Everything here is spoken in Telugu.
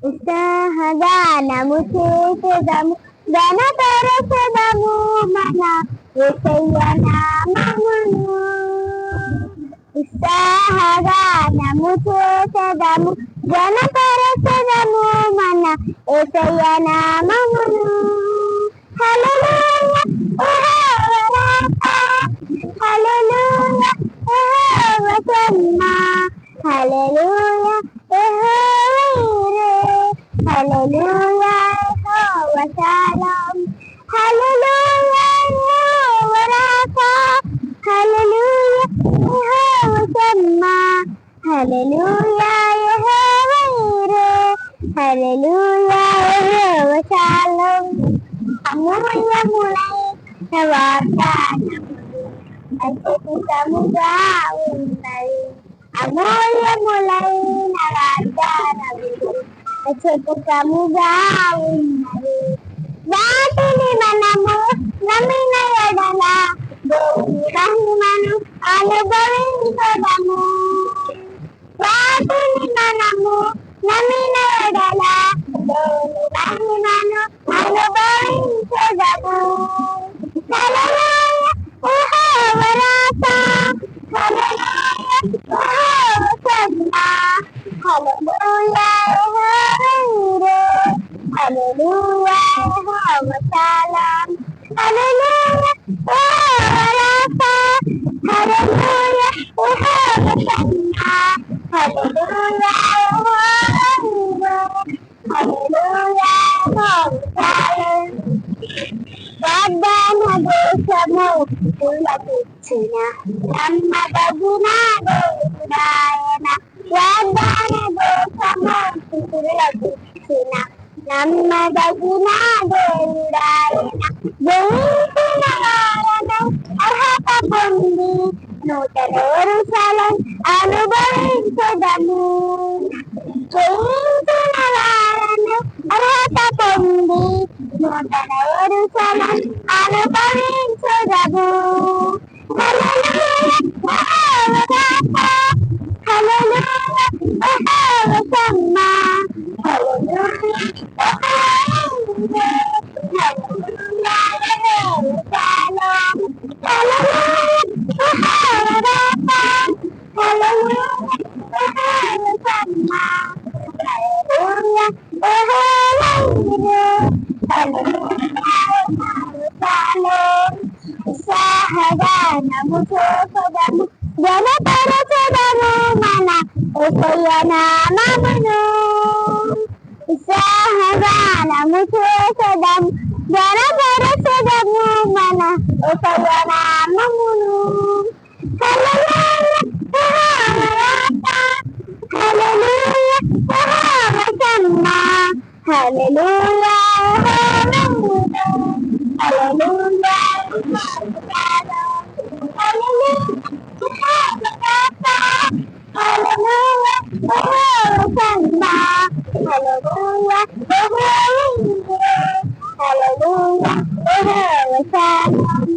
ఉత్సాహగానము చేసెదము ఘనపరచెదము మన యేసయ్య నామమును. ఉత్సాహగానము చేసెదము ఘనపరచెదము మన యేసయ్య నామమును. హల్లెలూయా యెహోవా రాఫా, హల్లెలూయా యెహోవా షమ్మా, హల్లెలూయా యెహోవా ఈరే, హల్లెలూయా యెహోవా షాలోమ్, హల్లెలూయా యెహోవా రాఫా, హల్లెలూయా యెహోవా షమ్మా, హల్లెలూయా యెహోవా ఈరే, హల్లెలూయా యెహోవా షాలోమ్. అమూల్యములైన వాగ్దానములు అత్యధికముగా ఉన్నవి. అమూల్యములైన వాగ్దానములు అత్యధికముగా ఉన్నవి. వాటిని మనము నమ్మిన ఎడల దేవుని మహిమను అనుభవించదము. వాటిని మనము నమ్మిన ఎడల దేవుని మహిమను అనుభవించదము. హల్లెలూయా యెహోవా రాఫా, హల్లెలూయా యెహోవా షమ్మా, హల్లెలూయా యెహోవా ఈరే, హల్లెలూయా యెహోవా షాలోమ్, హల్లెలూయా యెహోవా రాఫా, హల్లెలూయా యెహోవా షమ్మా, హల్లెలూయా యెహోవా ఈరే, హల్లెలూయా యెహోవా షాలోమ్. వాగ్దాన దేశము పిలుపునిచ్చిన నమ్మదగిన దేవుడాయన. వాగ్దాన దేశము పిలుపునిచ్చిన నమ్మదగిన దేవుడాయన. జయించిన వారను అర్హత పొంది నూతన యెరూషలేము అనుభవించెదము. జయించిన వారను అర్హత పొంది నూతన యెరూషలేము అనుభవించెదము. హల్లెలూయా యెహోవా రాఫా, హల్లెలూయా యెహోవా షమ్మా, హల్లెలూయా యెహోవా ఈరే, హల్లెలూయా యెహోవా షాలోమ్, హల్లెలూయా యెహోవా రాఫా, హల్లెలూయా యెహోవా షమ్మా, హల్లెలూయా యెహోవా ఈరే, హల్లెలూయా యెహోవా షాలోమ్. ఉత్సాహగానము చేసెదము ఘనపరచెదము మన యేసయ్య నామమును. ఉత్సాహగానము చేసెదము ఘనపరచెదము మన యేసయ్య నామమును. హల్లెలూయా యెహోవా రాఫా, హల్లెలూయా యెహోవా షమ్మా, హల్లెలూయా యెహోవా ఈరే, హల్లెలూయా యెహోవా షాలోమ్, హల్లెలూయా యెహోవా రాఫా, హల్లెలూయా యెహోవా షమ్మా, హల్లెలూయా యెహోవా ఈరే, హల్లెలూయా యెహోవా షాలోమ్.